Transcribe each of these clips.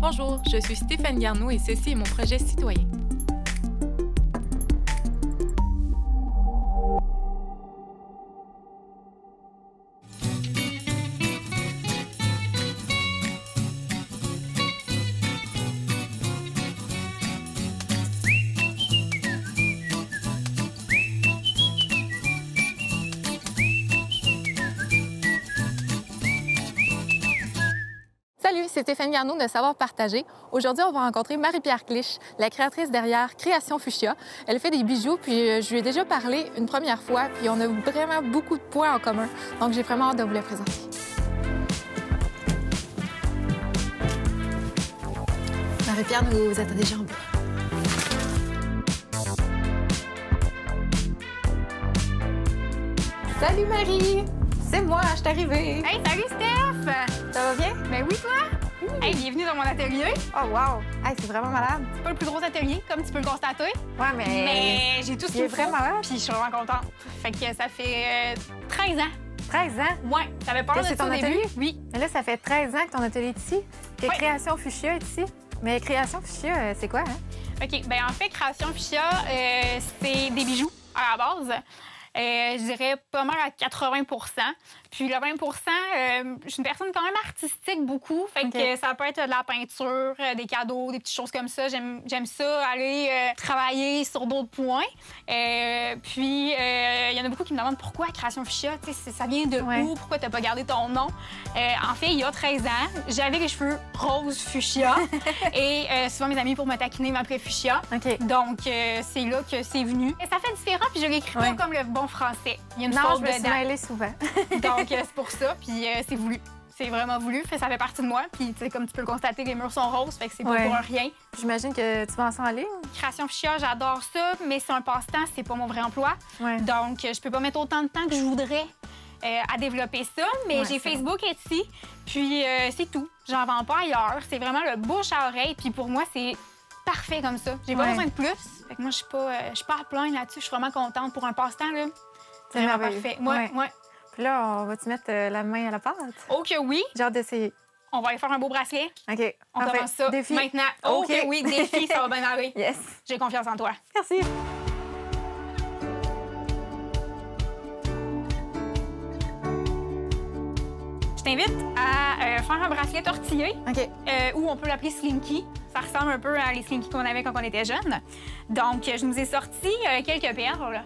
Bonjour, je suis Stéphane Garneau et ceci est mon projet citoyen. Salut, c'est Stéphane Garneau de Savoir Partager. Aujourd'hui, on va rencontrer Marie-Pierre Clich, la créatrice derrière Création Fuchsia. Elle fait des bijoux, puis je lui ai déjà parlé une première fois, puis on a vraiment beaucoup de points en commun. Donc, j'ai vraiment hâte de vous la présenter. Marie-Pierre, nous attend déjà en bas. Salut Marie! C'est moi, je suis arrivée. Hey, salut Steph! Ça va bien? Ben oui, toi? Hey, bienvenue dans mon atelier. Oh wow! Hey, c'est vraiment malade. C'est pas le plus gros atelier, comme tu peux le constater. Ouais, mais j'ai tout ce il est qu'il faut. vraiment malade. Puis je suis vraiment contente. Fait que ça fait 13 ans. 13 ans? Ouais, t'avais peur de C'est ça ton au atelier? début? Oui. Mais là, ça fait 13 ans que ton atelier est ici. Que Ouais. Création Fuchsia est ici. Mais Création Fuchsia, c'est quoi, hein? OK, ben en fait, Création Fuchsia, c'est des bijoux à la base. Je dirais pas mal à 80 Puis le 20 je suis une personne quand même artistique beaucoup. Fait que ça peut être de la peinture, des cadeaux, des petites choses comme ça. J'aime ça, aller travailler sur d'autres points. Puis il y en a beaucoup qui me demandent pourquoi Création Fuchsia, ça vient de où? Pourquoi t'as pas gardé ton nom? En fait, il y a 13 ans, j'avais les cheveux rose fuchsia. Et souvent, mes amis, pour me taquiner, m'appelaient Fuchsia. Donc, c'est là que c'est venu. Et ça fait différent, puis je l'écris pas comme le bon français. Il y a une faute je me suis dedans. mêlée souvent. Donc, c'est pour ça, puis c'est voulu. C'est vraiment voulu, ça fait partie de moi. Puis, tu sais, comme tu peux le constater, les murs sont roses, fait que c'est pas pour un rien. J'imagine que tu vas en s'en aller. Création Fuchsia, j'adore ça, mais c'est un passe-temps, c'est pas mon vrai emploi. Donc, je peux pas mettre autant de temps que je voudrais à développer ça, mais j'ai Facebook Etsy, puis c'est tout. J'en vends pas ailleurs. C'est vraiment le bouche à oreille, puis pour moi, c'est parfait comme ça. J'ai pas besoin de plus. Fait que moi, je suis pas à plaindre là-dessus. Je suis vraiment contente pour un passe-temps, là. C'est vraiment merveilleux. parfait. Ouais. Puis là, on va te mettre la main à la pâte. Oh que oui! J'ai hâte d'essayer. On va aller faire un beau bracelet. OK. On commence ça Défi. maintenant. Oh que oui, défi, ça va bien aller. Yes. J'ai confiance en toi. Merci. Je t'invite à faire un bracelet tortillé, ou on peut l'appeler slinky. Ça ressemble un peu à les slinky qu'on avait quand on était jeune. Donc, je nous ai sorti quelques perles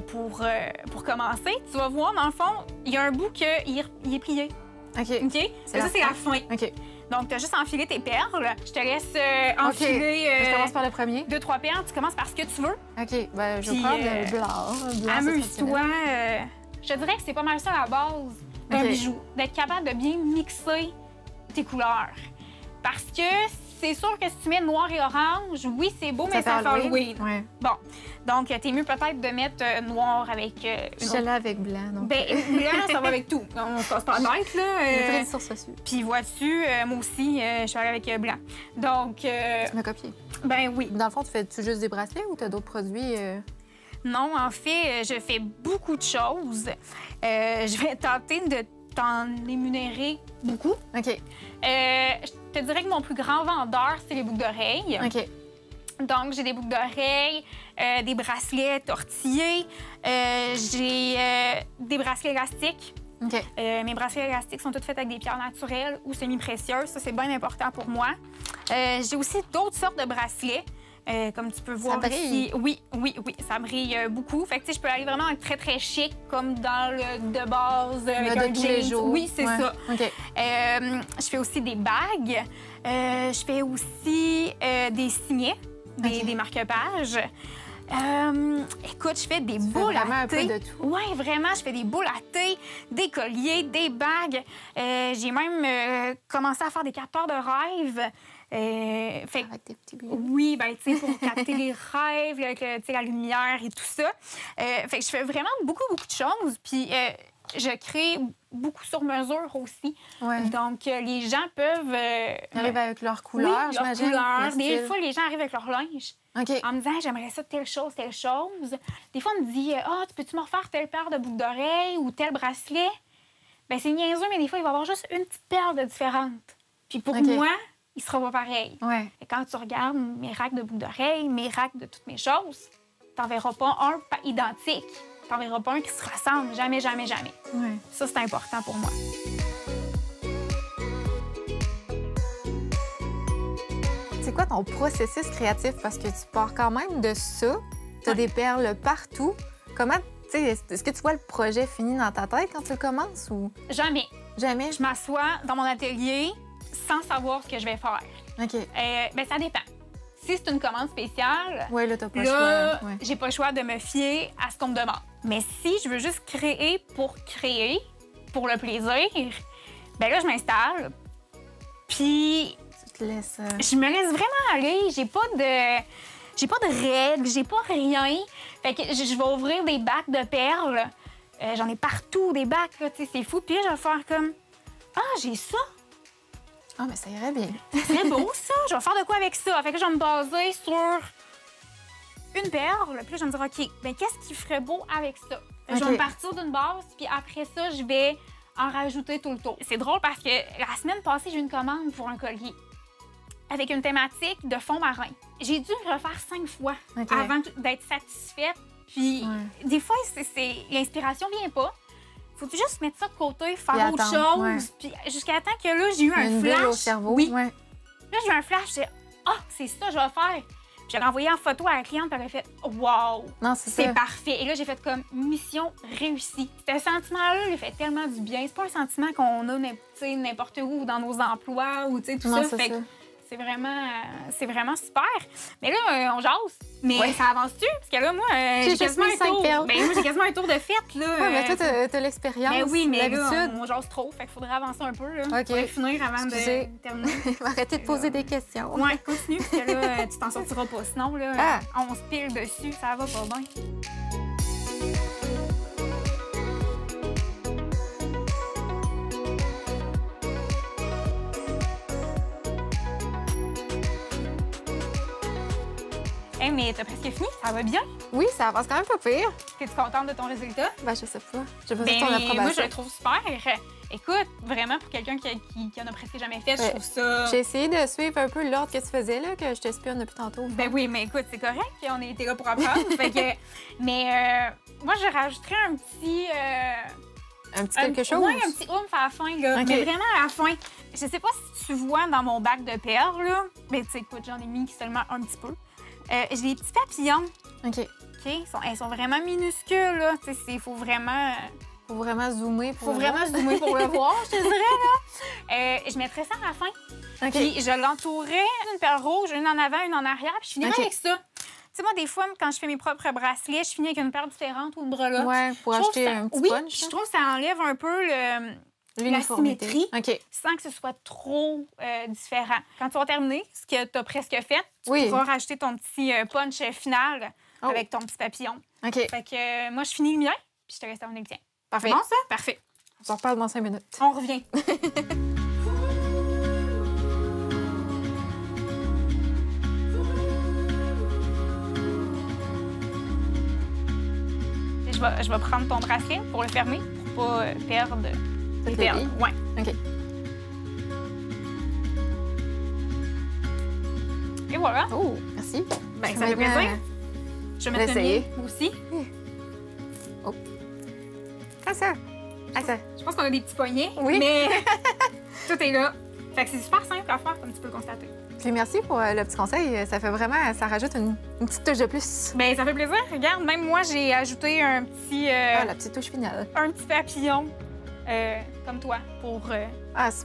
pour commencer. Tu vas voir, dans le fond, il y a un bout qui est plié. OK? Ça, c'est la fin. Donc, tu as juste enfilé tes perles. Je te laisse enfiler... Je commence par le premier. 2-3 perles. Tu commences par ce que tu veux. OK. Ben, je vais prendre le blanc. Amuse-toi. Je te dirais que c'est pas mal ça la base d'un bijou. D'être capable de bien mixer tes couleurs. Parce que c'est sûr que si tu mets noir et orange, oui, c'est beau, mais ça fait Halloween. Bon. Donc, t'es mieux peut-être de mettre noir avec... Je l'ai avec blanc. Donc... Ben, blanc, ça va avec tout. On se passe pas la tête, là. Sur ce dessus. Puis, vois-tu, moi aussi, je suis allée avec blanc. Donc... Tu m'as copié. Ben oui. Dans le fond, tu fais-tu juste des bracelets ou tu as d'autres produits? Non, en fait, je fais beaucoup de choses. Je vais tenter de t'en énumérer beaucoup. Je te dirais que mon plus grand vendeur, c'est les boucles d'oreilles. Donc, j'ai des boucles d'oreilles, des bracelets tortillés, j'ai des bracelets élastiques. Mes bracelets élastiques sont tous faits avec des pierres naturelles ou semi-précieuses. Ça, c'est bien important pour moi. J'ai aussi d'autres sortes de bracelets. Comme tu peux voir ici. Oui, ça brille beaucoup. Fait que, tu sais, je peux aller vraiment être très, très chic, comme dans le de base, avec un jeans. Oui, c'est ça. Je fais aussi des bagues. Je fais aussi des signets, des marque-pages. Écoute, je fais des boules à thé. Un peu de tout. Oui, vraiment, je fais des boules à thé, des colliers, des bagues. J'ai même commencé à faire des capteurs de rêve. Avec des petits billets. Oui, ben tu sais, pour capter les rêves, avec la lumière et tout ça. Fait que je fais vraiment beaucoup de choses. Puis je crée beaucoup sur mesure aussi. Donc, les gens peuvent... arrivent avec leurs couleurs, j'imagine. Des fois, les gens arrivent avec leur linge. En me disant, j'aimerais ça telle chose, telle chose. Des fois, on me dit, tu peux-tu me refaire telle paire de boucles d'oreilles ou tel bracelet? Bien, c'est niaiseux, mais des fois, il va y avoir juste une petite perle de différente. Puis pour moi, il sera pas pareil. Ouais. Et quand tu regardes mes racks de boucles d'oreilles, mes racks de toutes mes choses, t'en verras pas un identique. T'en verras pas un qui se ressemble. Jamais, jamais, jamais. Ouais. Ça, c'est important pour moi. C'est quoi ton processus créatif? Parce que tu pars quand même de ça. Tu as des perles partout. Comment, tu sais, est-ce que tu vois le projet fini dans ta tête quand tu le commences ou Jamais. jamais? Je m'assois dans mon atelier sans savoir ce que je vais faire. OK. Ben, ça dépend. Si c'est une commande spéciale, Ouais, là, t'as pas le là, choix. Ouais. j'ai pas le choix de me fier à ce qu'on me demande. Mais si je veux juste créer, pour le plaisir, ben là, je m'installe. Puis Tu te laisses... je me laisse vraiment aller. J'ai pas de règles, j'ai pas rien. Fait que je vais ouvrir des bacs de perles. J'en ai partout, des bacs, là, tu sais, c'est fou. Puis là, je vais faire comme, ah, j'ai ça. Ah, mais ça irait bien. C'est beau, ça. Je vais faire de quoi avec ça? Fait que je vais me baser sur une perle. Puis là, je vais me dire, OK, bien, qu'est-ce qui ferait beau avec ça? Je vais me partir d'une base, puis après ça, je vais en rajouter tout le tour. C'est drôle parce que la semaine passée, j'ai eu une commande pour un collier avec une thématique de fond marin. J'ai dû le refaire 5 fois avant d'être satisfaite. Puis des fois, l'inspiration vient pas. Faut juste mettre ça de côté, faire autre chose. Puis jusqu'à temps que là, j'ai eu un flash. Au cerveau. Oui. Ouais. Là, j'ai eu un flash. J'ai dit, ah, c'est ça, je vais faire. Puis je l'ai envoyé en photo à la cliente, puis elle a fait, wow, Non, c'est parfait. Et là, j'ai fait comme mission réussie. Ce sentiment-là, il fait tellement du bien. C'est pas un sentiment qu'on a n'importe où dans nos emplois ou tout non, ça. Fait que c'est vraiment super. Mais là, on jase. Mais ça avance-tu? Parce que là, moi, j'ai quasiment un tour. Ben, moi, j'ai quasiment un tour de fête, là. Oui, mais toi, t'as l'expérience. Ben oui, mais là, l'habitude. on jase trop. Fait qu'il faudrait avancer un peu, là. OK. Pour finir avant de terminer. Arrêtez de poser des questions. Ouais, continue, parce que là, tu t'en sortiras pas. Sinon, là, on se pile dessus, ça va pas bien. Hey, mais t'as presque fini, ça va bien? Oui, ça avance quand même pas pire. Es-tu contente de ton résultat? Ben, je sais pas. J'ai besoin de ton approbation. Moi, je le trouve super. Écoute, vraiment, pour quelqu'un qui en a presque jamais fait, je trouve ça... J'ai essayé de suivre un peu l'ordre que tu faisais, là, que je t'espionne depuis tantôt. Ben oui, mais écoute, c'est correct. On était là pour apprendre. Mais moi, je rajouterais un petit... un petit quelque chose? Oui, un petit oomph à la fin, là. Mais vraiment à la fin. Je sais pas si tu vois dans mon bac de perles, là. Mais tu sais, écoute, j'en ai mis seulement un petit peu. J'ai des petits papillons. OK. Elles sont vraiment minuscules, là. Tu sais, il faut vraiment... Faut vraiment zoomer pour le voir, je te dirais, là. Je mettrais ça à la fin. Puis je l'entourerais d'une perle rouge, une en avant, une en arrière, puis je finirais avec ça. Tu sais, moi, des fois, quand je fais mes propres bracelets, je finis avec une perle différente ou une breloque. Ouais, pour acheter un petit punch. Je trouve que ça enlève un peu la symétrie, sans que ce soit trop différent. Quand tu vas terminer, ce que tu as presque fait, tu pourras rajouter ton petit punch final avec ton petit papillon. Fait que moi, je finis le mien, puis je te laisse terminer le tien. Parfait. C'est bon, ça? Parfait. On s'en reparle dans 5 minutes. On revient. Je vais prendre ton bracelet pour le fermer, pour pas perdre les perles. Ouais. OK. Et voilà. Oh, merci. Ben, ça fait plaisir. Je vais mettre le mien aussi. Oh. Ah, ça. Je pense qu'on a des petits poignets, oui. Mais tout est là. Fait que c'est super simple à faire, comme tu peux le constater. Puis merci pour le petit conseil. Ça fait vraiment... Ça rajoute une petite touche de plus. Bien, ça fait plaisir. Regarde, même moi, j'ai ajouté un petit... la petite touche finale. Un petit papillon, comme toi, pour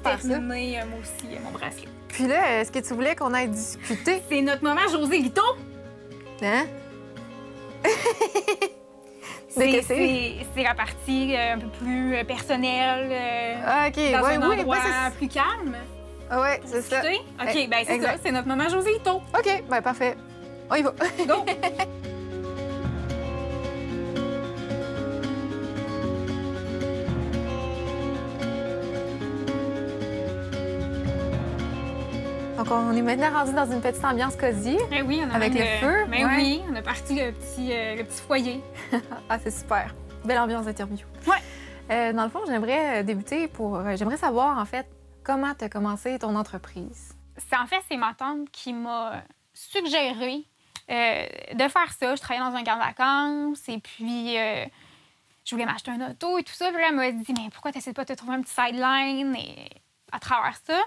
terminer, moi aussi, mon bracelet. Puis là, est-ce que tu voulais qu'on aille discuter? C'est notre moment José Lito. Hein? C'est la partie un peu plus personnelle, dans un endroit plus calme. Ah ouais, c'est ça. OK, ben c'est ça, c'est notre moment José Lito. OK, ben parfait. On y va. Go! Donc, on est maintenant rendu dans une petite ambiance cosy. Ben oui, on a avec le feu. Ben oui, on a parti le petit foyer. Ah, c'est super. Belle ambiance d'interview. Ouais. Dans le fond, j'aimerais débuter j'aimerais savoir, en fait, comment tu as commencé ton entreprise. En fait, c'est ma tante qui m'a suggéré de faire ça. Je travaillais dans un camp de vacances et puis je voulais m'acheter un auto et tout ça. Puis là, elle m'a dit, mais pourquoi tu n'essaies pas de te trouver un petit sideline à travers ça?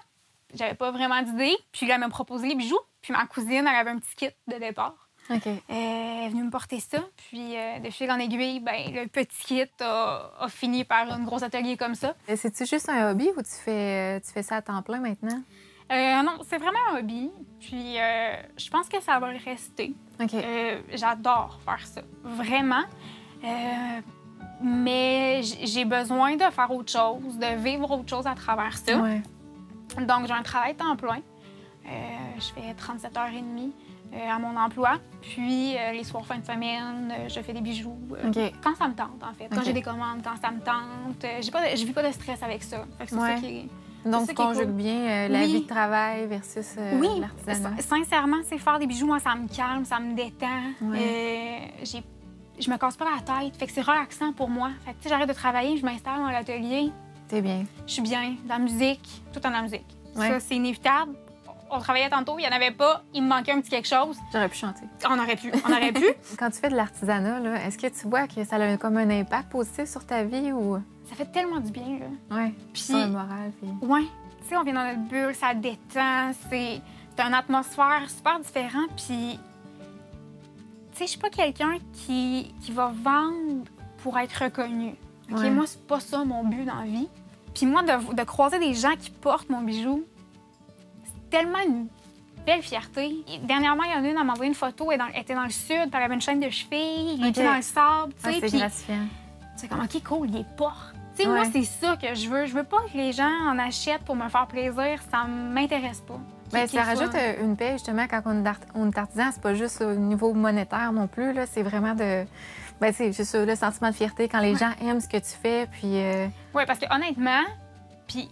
J'avais pas vraiment d'idée. Puis là, elle m'a proposé les bijoux. Puis ma cousine, elle avait un petit kit de départ. OK. Elle est venue me porter ça. Puis de fil en aiguille, ben, le petit kit a fini par un gros atelier comme ça. C'est-tu juste un hobby ou tu fais ça à temps plein maintenant? Non, c'est vraiment un hobby. Puis je pense que ça va le rester. OK. J'adore faire ça. Vraiment. Mais j'ai besoin de faire autre chose, de vivre autre chose à travers ça. Ouais. Donc, j'ai un travail temps plein. Je fais 37h30 à mon emploi. Puis, les soirs, fin de semaine, je fais des bijoux. Quand ça me tente, en fait. Quand j'ai des commandes, quand ça me tente. Je vis pas de stress avec ça. Fait que c'est ça qui est... Donc, tu conjugues bien la vie de travail versus l'artisanat. Sincèrement, faire des bijoux, moi, ça me calme, ça me détend. Ouais. Je me casse pas la tête. Fait que c'est relaxant pour moi. Fait que, j'arrête de travailler, je m'installe dans l'atelier. T'es bien. Je suis bien. Dans la musique, tout en la musique. Ouais. Ça, c'est inévitable. On travaillait tantôt, il n'y en avait pas. Il me manquait un petit quelque chose. J'aurais pu chanter. On aurait pu. On aurait pu. Quand tu fais de l'artisanat, est-ce que tu vois que ça a comme un impact positif sur ta vie ou... Ça fait tellement du bien, là. Oui, Puis... sur le moral. Puis... Oui. Tu sais, on vient dans notre bulle, ça détend. C'est une atmosphère super différente. Puis... Tu sais, je suis pas quelqu'un qui va vendre pour être reconnu. OK? Ouais. Moi, c'est pas ça mon but dans la vie. Puis moi, de croiser des gens qui portent mon bijou, c'est tellement une belle fierté. Et dernièrement, il y en a une, elle m'a envoyé une photo, elle était dans le sud, puis elle avait une chaîne de cheville, il était dans le sable, tu sais. C'est gratifiant. C'est comme, OK, cool, il est porte. Tu sais, Ouais. moi, c'est ça que je veux. Je veux pas que les gens en achètent pour me faire plaisir. Ça m'intéresse pas. Bien, ça rajoute une paix, justement, quand on est artisan. C'est pas juste au niveau monétaire non plus, là. C'est vraiment de... Bien, c'est juste le sentiment de fierté quand les gens aiment ce que tu fais, puis... Oui, parce que honnêtement, puis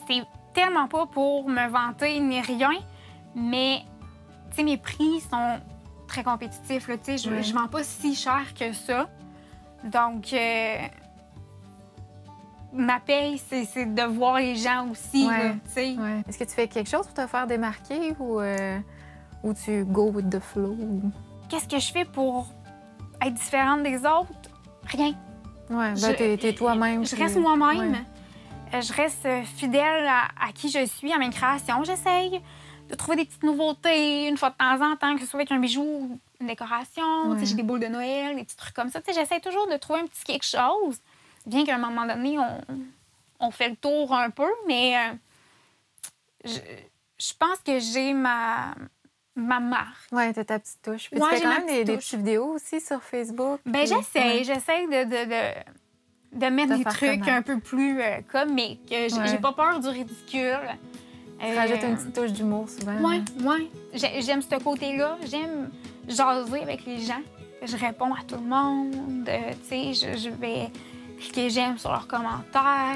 c'est tellement pas pour me vanter ni rien, mais, tu sais, mes prix sont très compétitifs, là. Tu sais, je vends pas si cher que ça. Donc... ma paye, c'est de voir les gens aussi, là, tu sais. Ouais. Est-ce que tu fais quelque chose pour te faire démarquer ou tu go with the flow? Qu'est-ce que je fais pour être différente des autres? Rien. Ouais, ben t'es toi-même. Je reste moi-même. Ouais. Je reste fidèle à qui je suis, à mes créations. J'essaye de trouver des petites nouveautés une fois de temps en temps, que ce soit avec un bijou, une décoration. Ouais. J'ai des boules de Noël, des petits trucs comme ça. J'essaie toujours de trouver un petit quelque chose. Bien qu'à un moment donné, on fait le tour un peu, mais je pense que j'ai ma marque. Oui, t'as ta petite touche. Puis ouais, tu fais quand même des petites vidéos aussi sur Facebook. Bien, j'essaie de mettre des trucs un peu plus comiques. J'ai pas peur du ridicule. Tu rajoutes une petite touche d'humour souvent. Oui. J'aime ce côté-là. J'aime jaser avec les gens. Je réponds à tout le monde. Tu sais, je vais... cliquer j'aime sur leurs commentaires.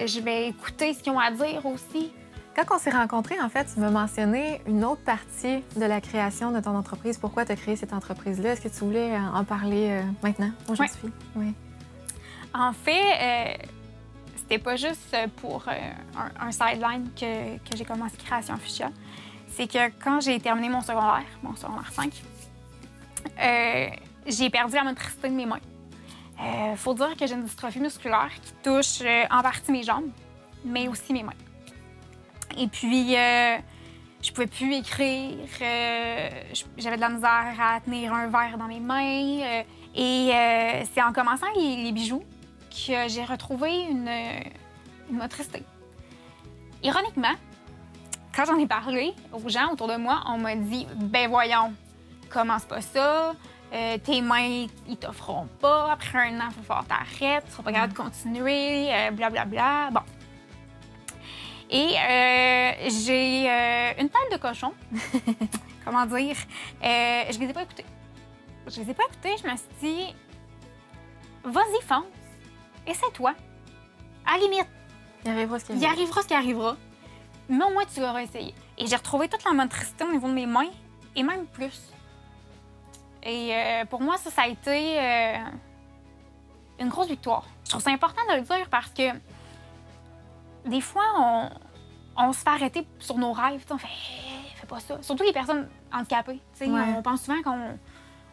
Je vais écouter ce qu'ils ont à dire aussi. Quand on s'est rencontrés, en fait, tu m'as mentionné une autre partie de la création de ton entreprise. Pourquoi tu as créé cette entreprise-là? Est-ce que tu voulais en parler maintenant, aujourd'hui? Oui. En fait, c'était pas juste pour un sideline que j'ai commencé Création Fuchsia. C'est que quand j'ai terminé mon secondaire 5, j'ai perdu la motricité de mes mains. Faut dire que j'ai une dystrophie musculaire qui touche en partie mes jambes, mais aussi mes mains. Et puis, je pouvais plus écrire, j'avais de la misère à tenir un verre dans mes mains. C'est en commençant les bijoux que j'ai retrouvé une motricité. Ironiquement, quand j'en ai parlé aux gens autour de moi, on m'a dit « Ben voyons, commence pas ça. Tes mains, ils t'offront pas. Après un an, il va falloir t'arrêter. Tu seras pas capable de continuer, blablabla. Bon. Et j'ai une tête de cochon. Comment dire? Je les ai pas écoutés. Je me suis dit, vas-y, fonce. Essaie-toi. À la limite. Il arrivera ce qui arrivera. Mais au moins, tu l'auras essayé. Et j'ai retrouvé toute la motricité au niveau de mes mains, et même plus. Et pour moi, ça a été une grosse victoire. Je trouve ça important de le dire parce que des fois, on se fait arrêter sur nos rêves. On fait hey, fais pas ça. Surtout les personnes handicapées. Ouais. On pense souvent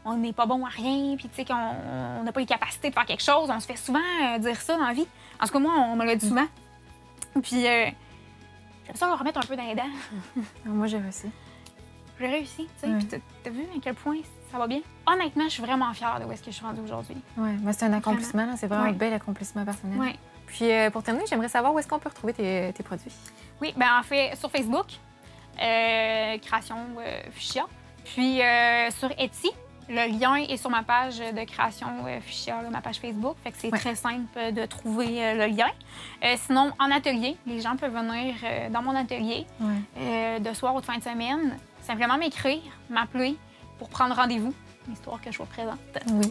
qu'on n'est pas bon à rien, puis qu'on n'a pas les capacités de faire quelque chose. On se fait souvent dire ça dans la vie. En tout cas, moi, on me l'a dit souvent. Puis, j'aime ça leur remettre un peu dans les dents. Moi, j'ai réussi. J'ai réussi, tu sais. Puis, t'as vu à quel point ça va bien? Honnêtement, je suis vraiment fière de où est-ce que je suis rendue aujourd'hui. Oui, mais c'est un accomplissement. C'est vraiment un bel accomplissement personnel. Oui. Puis, pour terminer, j'aimerais savoir où est-ce qu'on peut retrouver tes produits. Oui, bien en fait, sur Facebook, Création Fuchsia. Puis, sur Etsy, le lien est sur ma page de Création Fuchsia, ma page Facebook. Fait que c'est très simple de trouver le lien. Sinon, en atelier, les gens peuvent venir dans mon atelier de soir ou de fin de semaine. Simplement m'écrire, m'appeler pour prendre rendez-vous. Histoire que je sois présente,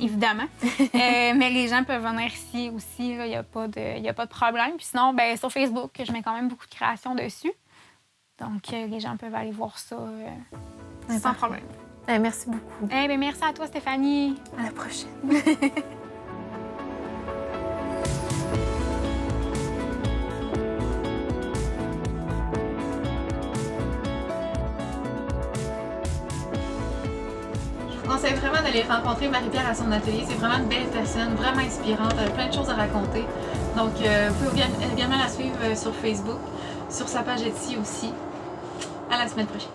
évidemment. Mais les gens peuvent venir ici aussi, il n'y a pas de problème. Puis sinon, ben, sur Facebook, je mets quand même beaucoup de créations dessus. Donc, les gens peuvent aller voir ça sans problème. Merci beaucoup. Ben, merci à toi, Stéphanie. À la prochaine. Je vous conseille vraiment d'aller rencontrer Marie-Pierre à son atelier. C'est vraiment une belle personne, vraiment inspirante, elle a plein de choses à raconter. Donc, vous pouvez également la suivre sur Facebook, sur sa page Etsy aussi. À la semaine prochaine.